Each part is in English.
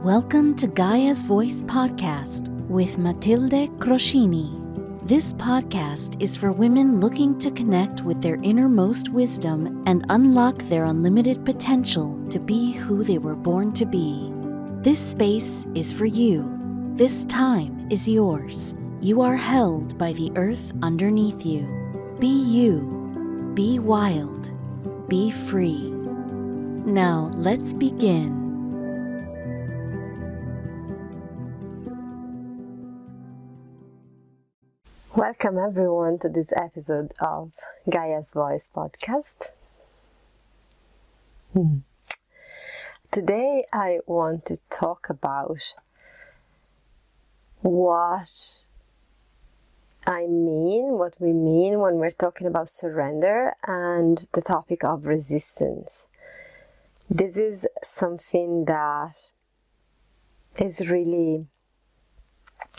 Welcome to Gaia's Voice podcast with Matilde Croscini. This podcast is for women looking to connect with their innermost wisdom and unlock their unlimited potential to be who they were born to be. This space is for you. This time is yours. You are held by the earth underneath you. Be you. Be wild. Be free. Now let's begin. Welcome everyone to this episode of Gaia's Voice podcast. Today I want to talk about what we mean when we're talking about surrender and the topic of resistance. This is something that is really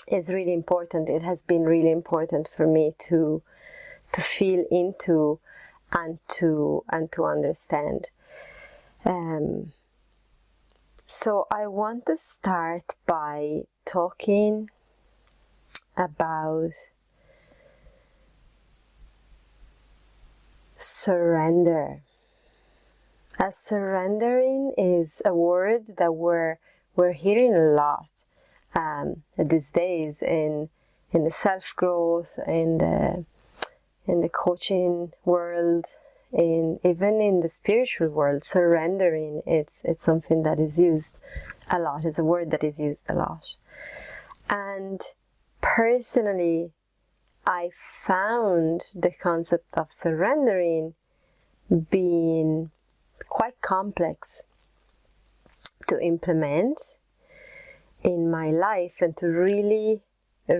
important. It has been really important for me to feel into and to understand. So I want to start by talking about surrender. As surrendering is a word that we're hearing a lot these days in the self-growth, in the coaching world, even in the spiritual world. Surrendering, it's something that is used a lot. It's a word that is used a lot. And personally, I found the concept of surrendering being quite complex to implement in my life and to really get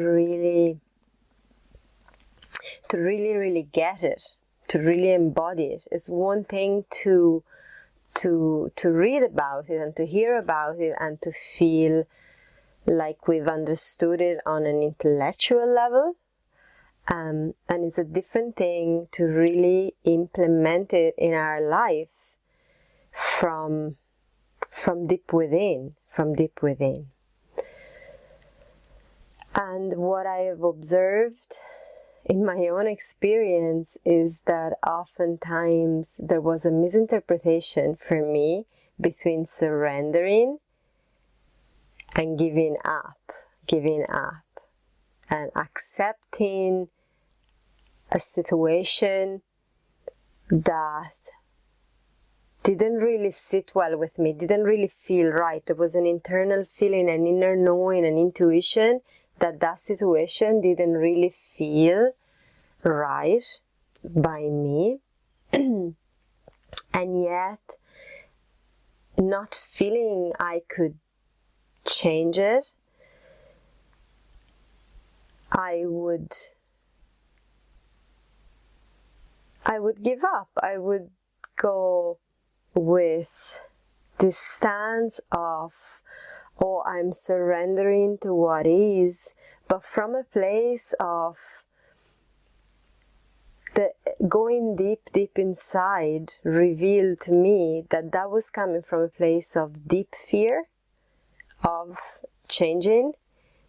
it, to really embody it. It's one thing to read about it and to hear about it and to feel like we've understood it on an intellectual level, and it's a different thing to really implement it in our life from deep within. And what I have observed in my own experience is that oftentimes there was a misinterpretation for me between surrendering and giving up, and accepting a situation that didn't really sit well with me, didn't really feel right. There was an internal feeling, an inner knowing, an intuition that situation didn't really feel right by me. And yet, not feeling I could change it, I would give up. I would go with this stance of, oh, I'm surrendering to what is, but from a place of the going deep inside revealed to me that was coming from a place of deep fear of changing,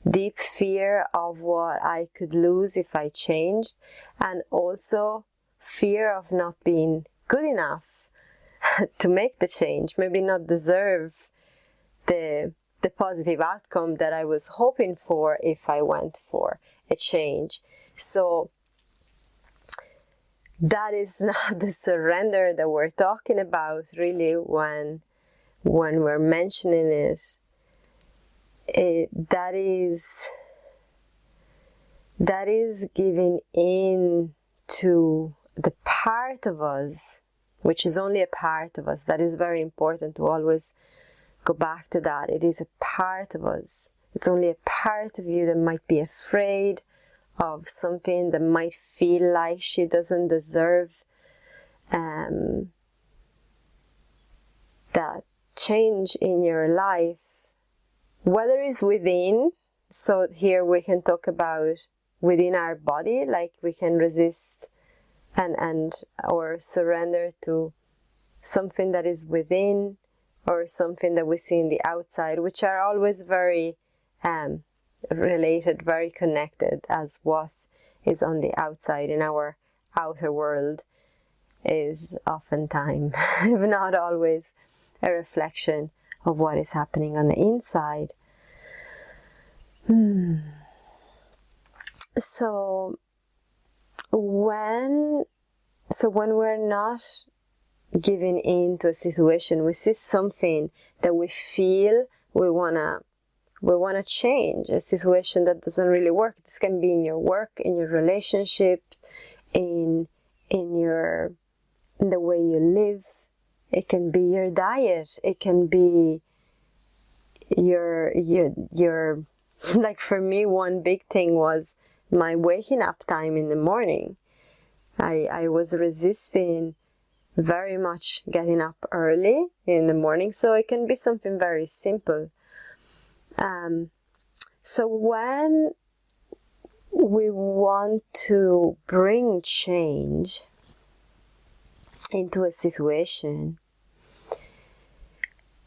deep fear of what I could lose if I changed, and also fear of not being good enough to make the change, maybe not deserve the positive outcome that I was hoping for if I went for a change. So that is not the surrender that we're talking about really when we're mentioning it. That is giving in to the part of us, which is only a part of us. That is very important to always go back to that. It is a part of us. It's only a part of you that might be afraid of something, that might feel like she doesn't deserve that change in your life, whether it's within. So here we can talk about within our body, like we can resist and or surrender to something that is within or something that we see in the outside, which are always very related, very connected, as what is on the outside in our outer world is oftentimes, if not always, a reflection of what is happening on the inside. So when we're not giving in to a situation, we see something that we feel we wanna change, a situation that doesn't really work. This can be in your work, in your relationships, in the way you live. It can be your diet. It can be your like for me, one big thing was my waking up time in the morning. I was resisting very much getting up early in the morning, so it can be something very simple. So when we want to bring change into a situation,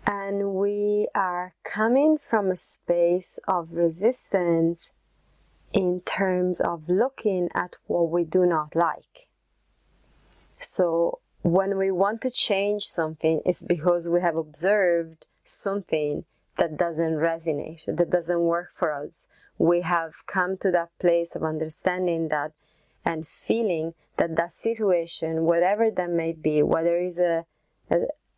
and we are coming from a space of resistance in terms of looking at what we do not like. So when we want to change something, it's because we have observed something that doesn't resonate, that doesn't work for us. We have come to that place of understanding that and feeling that that situation, whatever that may be, whether it's a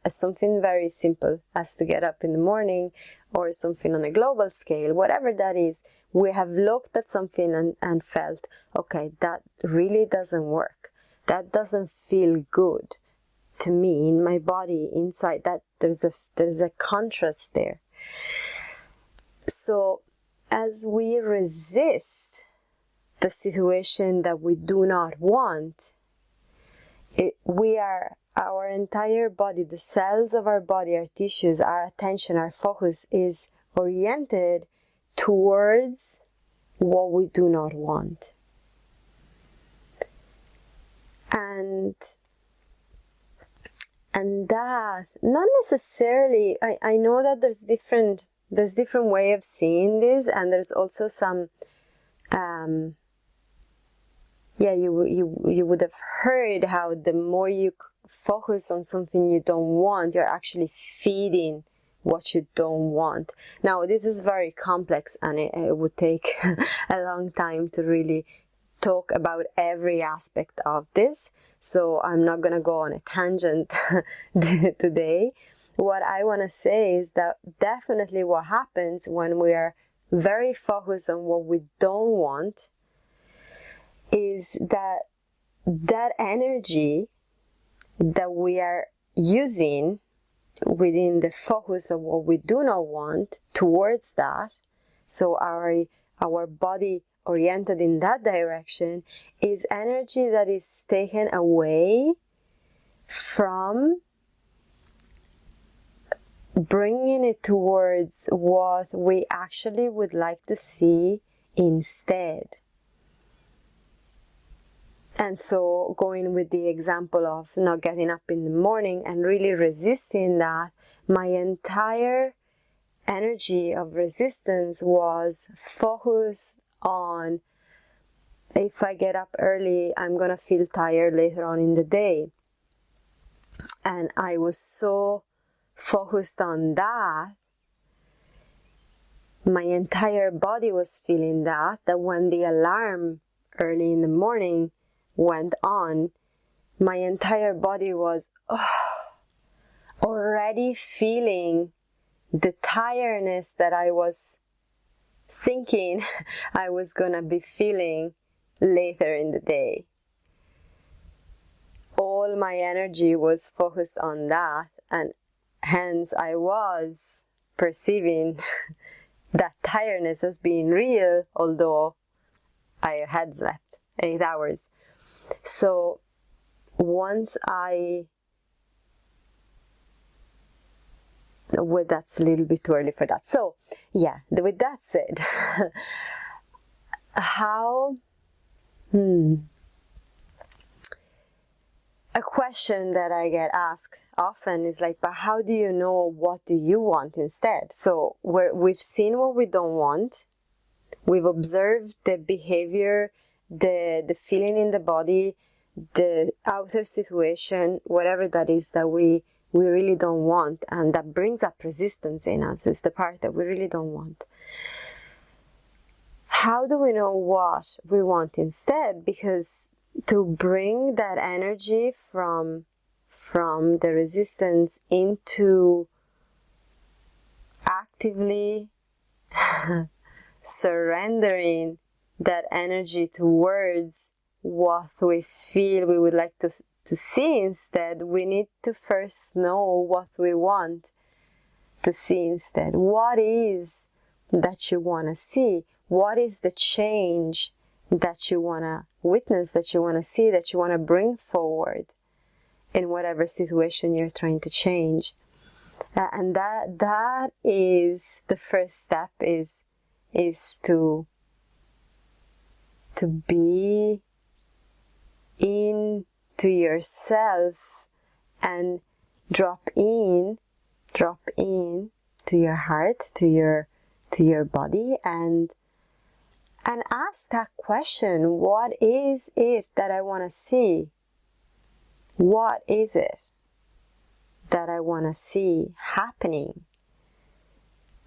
something very simple as to get up in the morning, or something on a global scale, whatever that is, we have looked at something and felt, okay, that really doesn't work. That doesn't feel good to me in my body, inside. That there's a contrast there. So as we resist the situation that we do not want, our entire body, the cells of our body, our tissues, our attention, our focus is oriented towards what we do not want. And that, not necessarily, I know that there's different way of seeing this, and there's also some, you would have heard how the more you focus on something you don't want, you're actually feeding what you don't want. Now, this is very complex, and it would take a long time to really talk about every aspect of this. So I'm not going to go on a tangent today. What I want to say is that definitely what happens when we are very focused on what we don't want is that energy that we are using within the focus of what we do not want towards that, so our body oriented in that direction, is energy that is taken away from bringing it towards what we actually would like to see instead. And so, going with the example of not getting up in the morning and really resisting that, my entire energy of resistance was focused on, if I get up early, I'm going to feel tired later on in the day. And I was so focused on that, my entire body was feeling that when the alarm early in the morning went on, my entire body was already feeling the tiredness that I was thinking I was gonna be feeling later in the day. All my energy was focused on that, and hence I was perceiving that tiredness as being real, although I had slept 8 hours. So once that's a little bit too early for that. So yeah, with that said, a question that I get asked often is like, but how do you know what do you want instead? So we've seen what we don't want. We've observed the behavior, the feeling in the body, the outer situation, whatever that is that we really don't want, and that brings up resistance in us. It's the part that we really don't want. How do we know what we want instead? Because to bring that energy from the resistance into actively surrendering that energy towards what we feel we would like to see instead, we need to first know what we want to see instead. What is that you want to see? What is the change that you want to witness, that you want to see, that you want to bring forward in whatever situation you're trying to change? And that is the first step, is to be into yourself and drop in to your heart, to your body, and ask that question: what is it that I want to see? What is it that I want to see happening?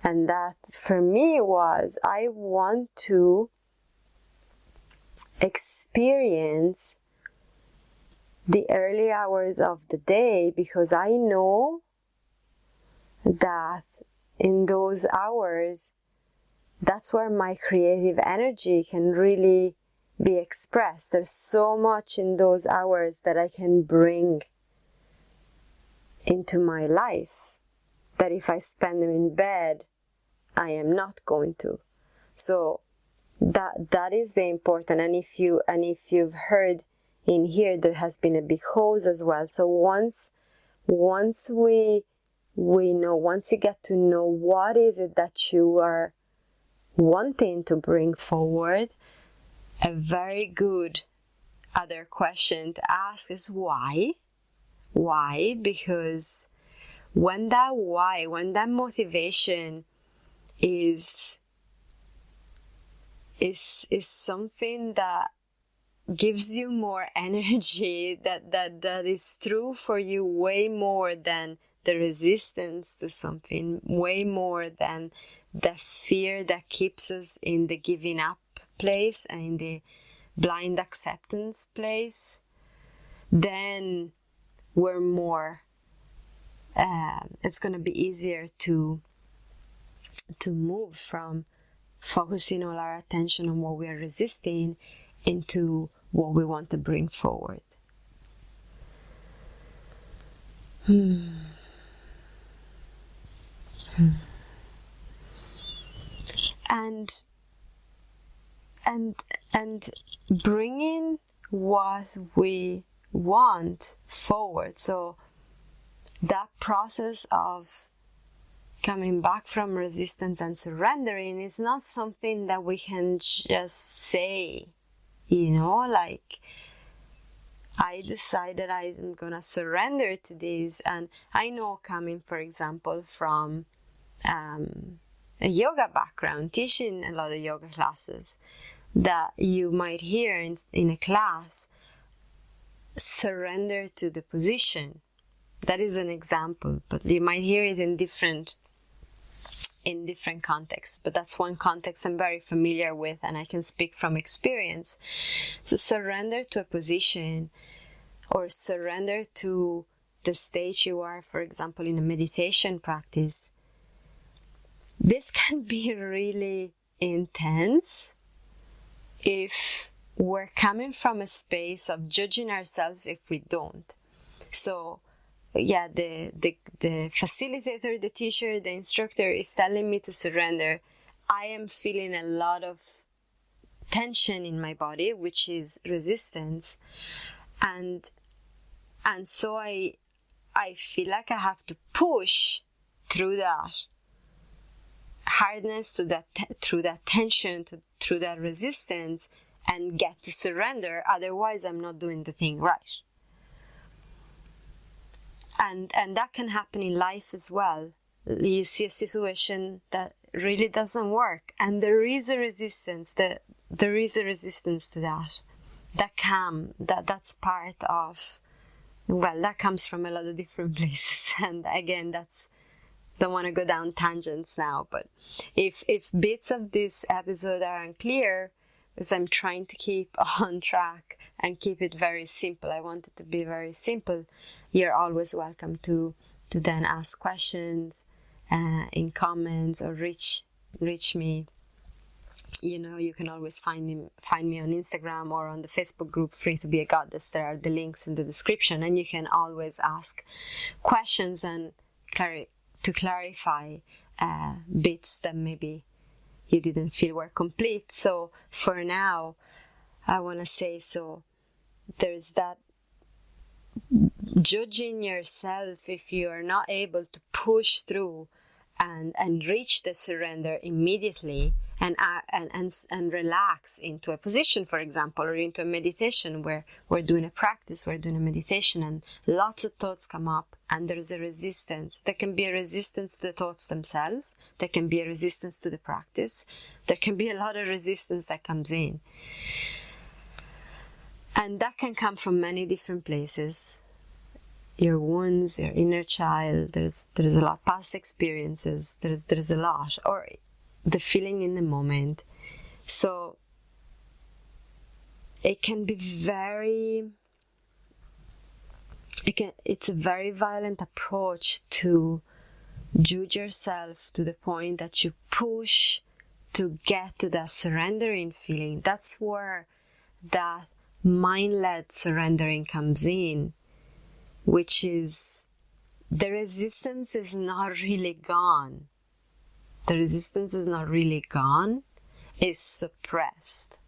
And that for me was, I want to experience the early hours of the day, because I know that in those hours, that's where my creative energy can really be expressed. There's so much in those hours that I can bring into my life that if I spend them in bed, I am not going to. So that is the important. And if you've heard in here, there has been a big hose as well. So once we know, once you get to know what is it that you are wanting to bring forward, a very good other question to ask is why? Why? Because when that why, when that motivation is something that gives you more energy, that is true for you way more than the resistance to something, way more than the fear that keeps us in the giving up place and in the blind acceptance place, then we're more, it's going to be easier to move from focusing all our attention on what we are resisting into what we want to bring forward. And bringing what we want forward. So that process of coming back from resistance and surrendering is not something that we can just say, like, I decided I'm gonna surrender to this. And I know, coming, for example, from a yoga background, teaching a lot of yoga classes, that you might hear in a class, surrender to the position. That is an example, but you might hear it in different contexts. But that's one context I'm very familiar with, and I can speak from experience. So surrender to a position, or surrender to the stage you are, for example, in a meditation practice. This can be really intense if we're coming from a space of judging ourselves if we don't. So yeah, the facilitator, the teacher, the instructor is telling me to surrender. I am feeling a lot of tension in my body, which is resistance, and so I feel like I have to push through that hardness, through that tension, through that resistance, and get to surrender. Otherwise, I'm not doing the thing right. And that can happen in life as well. You see a situation that really doesn't work, and there is a resistance. There is a resistance to that. That's part of, well, that comes from a lot of different places. And again, don't want to go down tangents now, but if bits of this episode are unclear, because I'm trying to keep on track and keep it very simple, I want it to be very simple, you're always welcome to then ask questions in comments, or reach me. You can always find me on Instagram or on the Facebook group Free to Be a Goddess. There are the links in the description, and you can always ask questions and to clarify bits that maybe you didn't feel were complete. So for now, I want to say, so there's that judging yourself if you are not able to push through and reach the surrender immediately, and relax into a position, for example, or into a meditation where we're doing a practice, we're doing a meditation, and lots of thoughts come up, and there's a resistance. There can be a resistance to the thoughts themselves. There can be a resistance to the practice. There can be a lot of resistance that comes in. And that can come from many different places. Your wounds, your inner child, there's a lot, past experiences, there's a lot, or the feeling in the moment. So it can be it's a very violent approach to judge yourself to the point that you push to get to that surrendering feeling. That's where that mind-led surrendering comes in, which is the resistance is not really gone. The resistance is not really gone. It's suppressed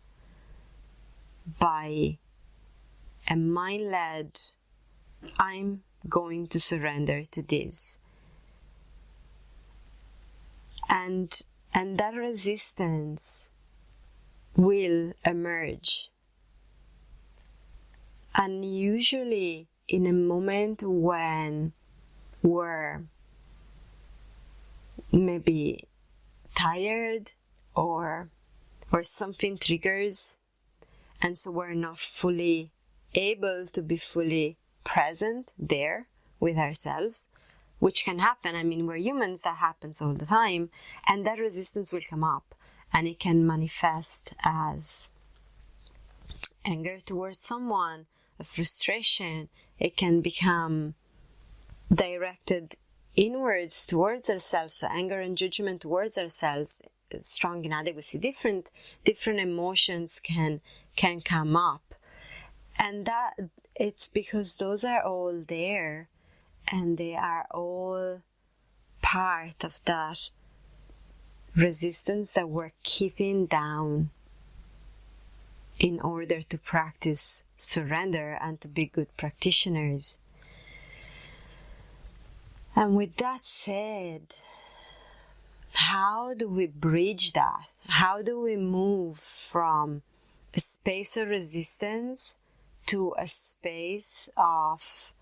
by a mind-led, I'm going to surrender to this. And that resistance will emerge. And usually in a moment when we're maybe tired or something triggers, and so we're not fully able to be fully present there with ourselves, which can happen. I mean, we're humans, that happens all the time, and that resistance will come up, and it can manifest as anger towards someone, a frustration. It can become directed inwards towards ourselves, so anger and judgment towards ourselves, strong inadequacy, different emotions can come up, and that it's because those are all there, and they are all part of that resistance that we're keeping down in order to practice surrender and to be good practitioners. And with that said, how do we bridge that? How do we move from a space of resistance to a space of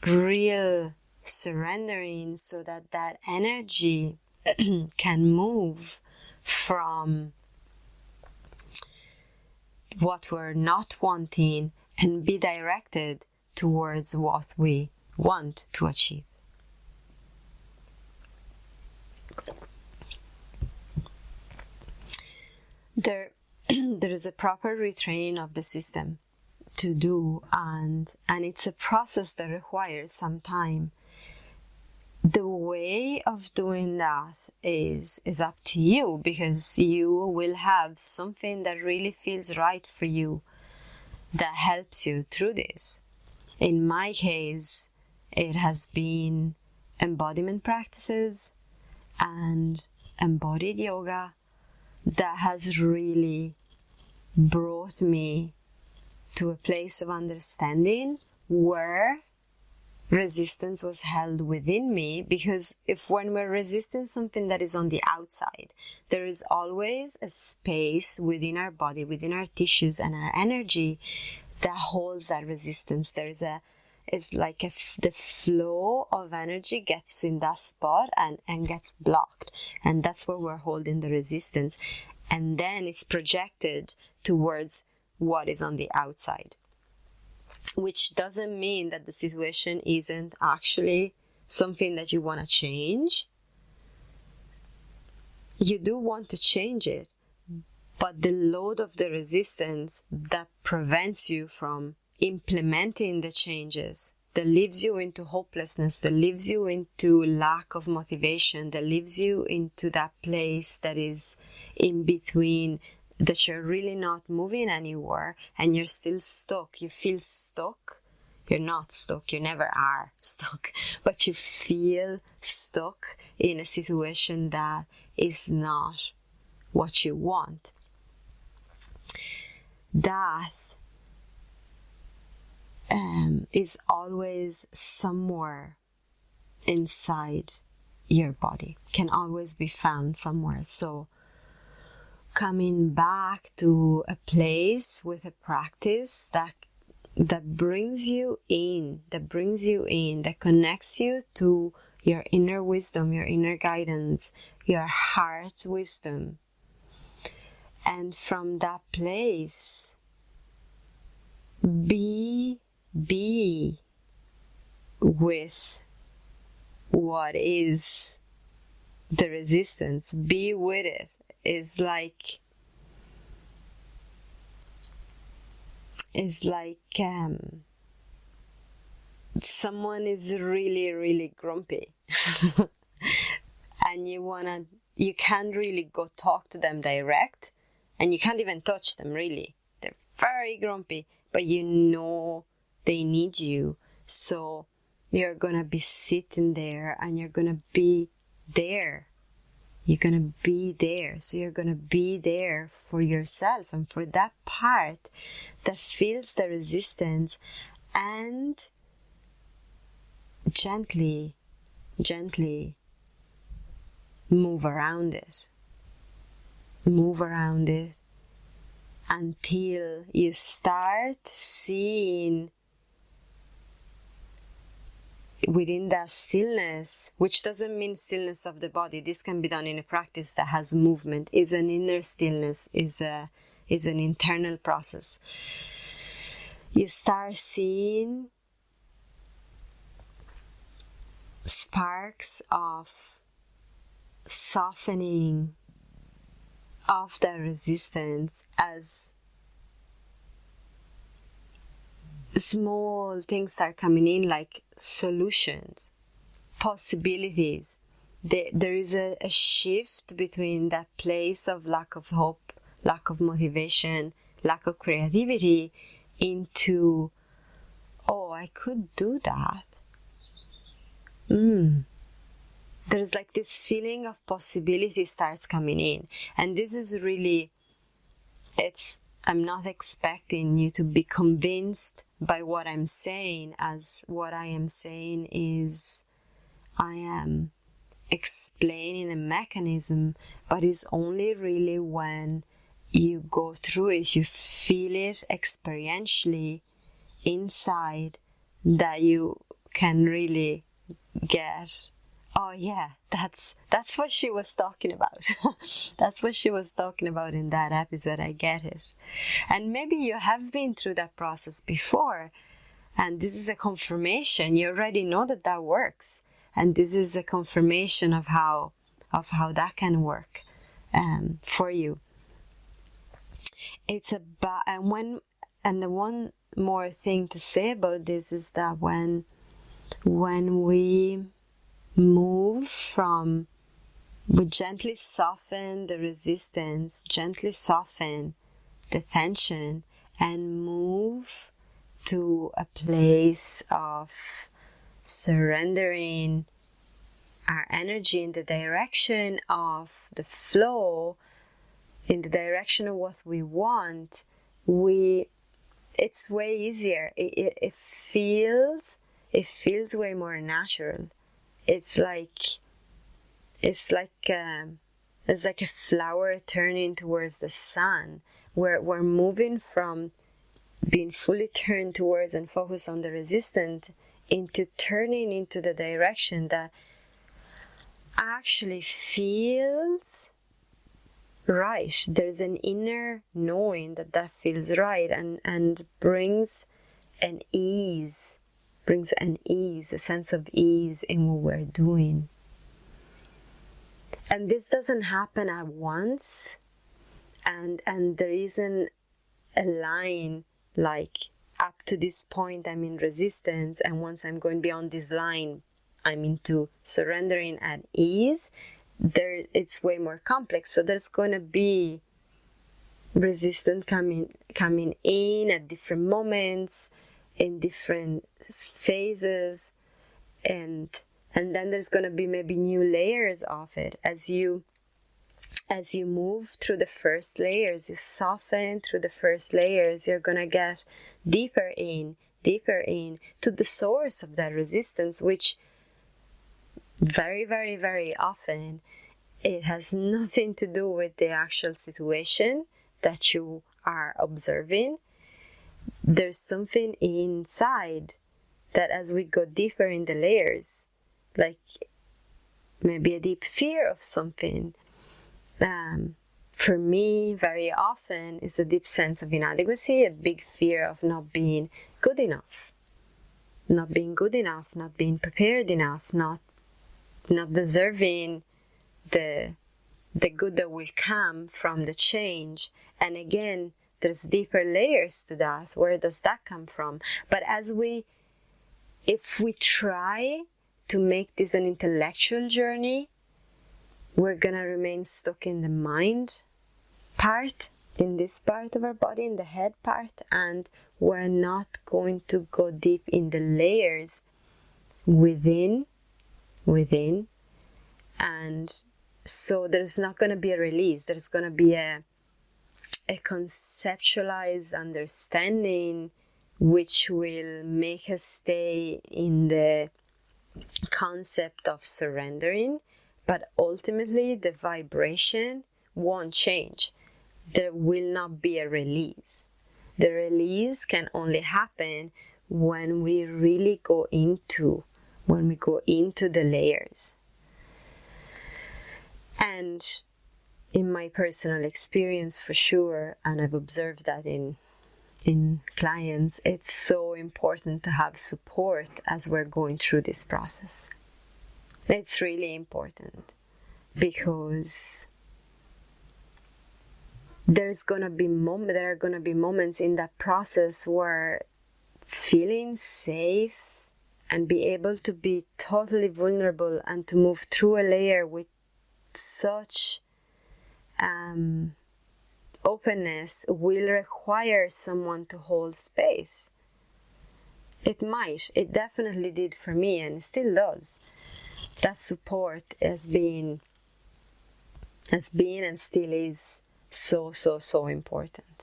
real surrendering, so that that energy can move from what we're not wanting and be directed towards what we want to achieve? There is a proper retraining of the system to do, and it's a process that requires some time. The way of doing that is up to you, because you will have something that really feels right for you that helps you through this. In my case, it has been embodiment practices and embodied yoga that has really brought me to a place of understanding where resistance was held within me. Because when we're resisting something that is on the outside, there is always a space within our body, within our tissues and our energy that holds that resistance. There is a it's like the flow of energy gets in that spot and gets blocked, and that's where we're holding the resistance, and then it's projected towards what is on the outside, which doesn't mean that the situation isn't actually something that you want to change. You do want to change it, but the load of the resistance that prevents you from implementing the changes, that leaves you into hopelessness, that leaves you into lack of motivation, that leaves you into that place that is in between, that you're really not moving anywhere and you're still stuck. You feel stuck. You're not stuck. You never are stuck, but you feel stuck in a situation that is not what you want. That is always somewhere inside your body, can always be found somewhere. So coming back to a place with a practice that brings you in, that connects you to your inner wisdom, your inner guidance, your heart's wisdom. And from that place, be with what is the resistance. Be with it. It's like someone is really grumpy and you can't really go talk to them direct, and you can't even touch them really. They're very grumpy, but you know they need you. So you're gonna be sitting there and you're gonna be there. You're gonna be there. So you're gonna be there for yourself and for that part that feels the resistance, and gently move around it. Move around it until you start seeing within that stillness, which doesn't mean stillness of the body. This can be done in a practice that has movement, is an inner stillness, is an internal process. You start seeing sparks of softening of the resistance as small things start coming in, like solutions, possibilities. There is a shift between that place of lack of hope, lack of motivation, lack of creativity into, oh, I could do that. There's like this feeling of possibility starts coming in. And this is really, I'm not expecting you to be convinced by what I'm saying, as what I am saying is I am explaining a mechanism, but it's only really when you go through it, you feel it experientially inside, that you can really get, oh yeah, that's what she was talking about. That's what she was talking about in that episode. I get it. And maybe you have been through that process before, and this is a confirmation. You already know that works, and this is a confirmation of how that can work for you. It's about, and the one more thing to say about this is that when we move from, we gently soften the resistance, gently soften the tension, and move to a place of surrendering our energy in the direction of the flow, in the direction of what we want. It's way easier. It feels way more natural. It's like a flower turning towards the sun. We're moving from being fully turned towards and focused on the resistance, into turning into the direction that actually feels right. There's an inner knowing that feels right, and brings an ease, a sense of ease in what we're doing. And this doesn't happen at once, and there isn't a line like, up to this point I'm in resistance, and once I'm going beyond this line I'm into surrendering at ease. It's way more complex. So there's going to be resistance coming in at different moments, in different phases, and then there's going to be maybe new layers of it as you move through the first layers. You soften through the first layers, you're going to get deeper in to the source of that resistance, which very, very, very often it has nothing to do with the actual situation that you are observing. There's something inside that, as we go deeper in the layers, like maybe a deep fear of something, for me very often is a deep sense of inadequacy, a big fear of not being good enough, not being prepared enough, not deserving the good that will come from the change. And again, there's deeper layers to that. Where does that come from? But if we try to make this an intellectual journey, we're gonna remain stuck in the mind part, in this part of our body, in the head part, and we're not going to go deep in the layers within, and so there's not going to be a release. There's going to be a conceptualized understanding, which will make us stay in the concept of surrendering, but ultimately the vibration won't change. There will not be a release. The release can only happen when we really go into the layers. And in my personal experience, for sure, and I've observed that in clients, it's so important to have support as we're going through this process. It's really important, because there are going to be moments in that process where feeling safe and be able to be totally vulnerable and to move through a layer with such openness will require someone to hold space. It definitely did for me, and it still does. That support has been and still is so important.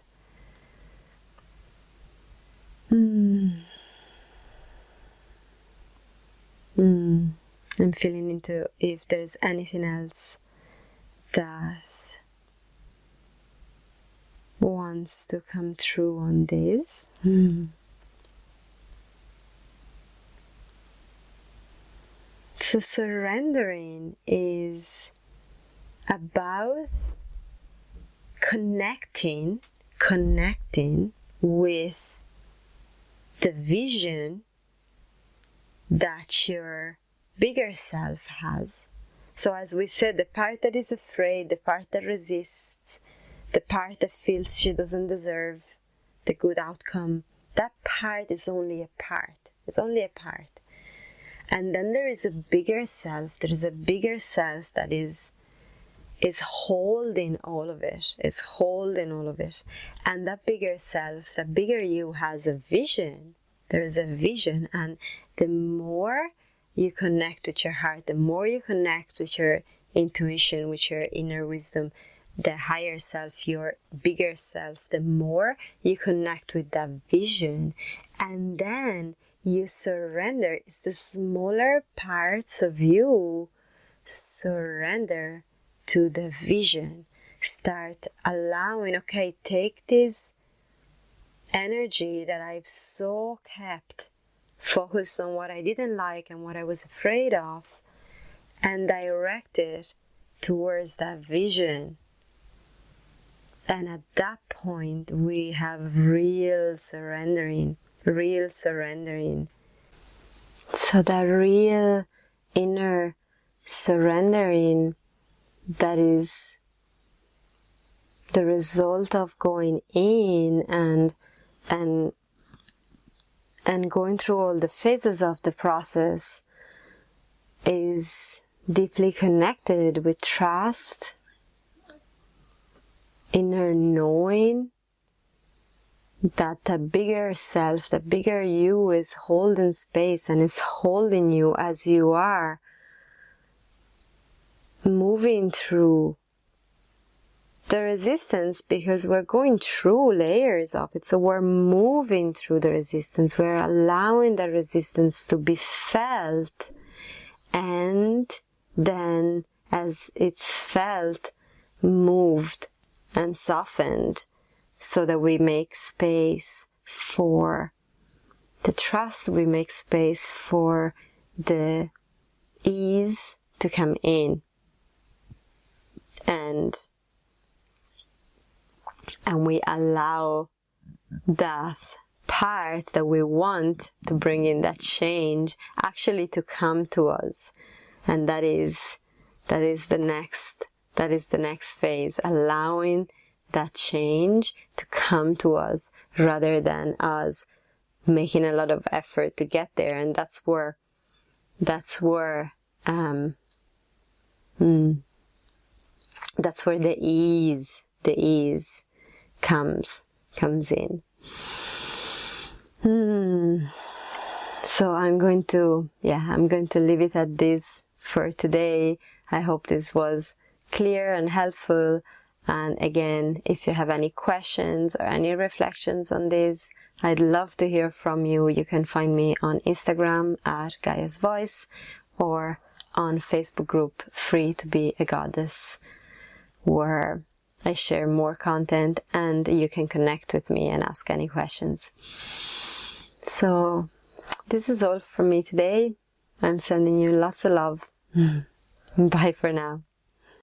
I'm feeling into if there's anything else that wants to come through on this. So surrendering is about connecting with the vision that your bigger self has. So as we said, the part that is afraid, the part that resists, the part that feels she doesn't deserve the good outcome, that part is only a part. It's only a part. And then there is a bigger self. There is a bigger self that is holding all of it. And that bigger self, that bigger you, has a vision. There is a vision. And the more you connect with your heart, the more you connect with your intuition, with your inner wisdom, the higher self, your bigger self, the more you connect with that vision. And then you surrender. It's the smaller parts of you surrender to the vision. Start allowing, okay, take this energy that I've so kept focused on what I didn't like and what I was afraid of, and directed towards that vision. And at that point, we have real surrendering. So that real inner surrendering, that is the result of going in and going through all the phases of the process, is deeply connected with trust, inner knowing that the bigger self, the bigger you, is holding space and is holding you as you are moving through the resistance, because we're going through layers of it. So we're moving through the resistance. We're allowing the resistance to be felt, and then as it's felt, moved and softened, so that we make space for the trust, we make space for the ease to come in, and we allow that part that we want to bring in that change actually to come to us. And that is the next phase, allowing that change to come to us rather than us making a lot of effort to get there. And that's where the ease comes in. So I'm going to leave it at this for today. I hope this was clear and helpful. And again, if you have any questions or any reflections on this, I'd love to hear from you. You can find me on Instagram at Gaia's Voice, or on Facebook group Free to Be a Goddess, where I share more content and you can connect with me and ask any questions. So this is all from me today. I'm sending you lots of love. Bye for now.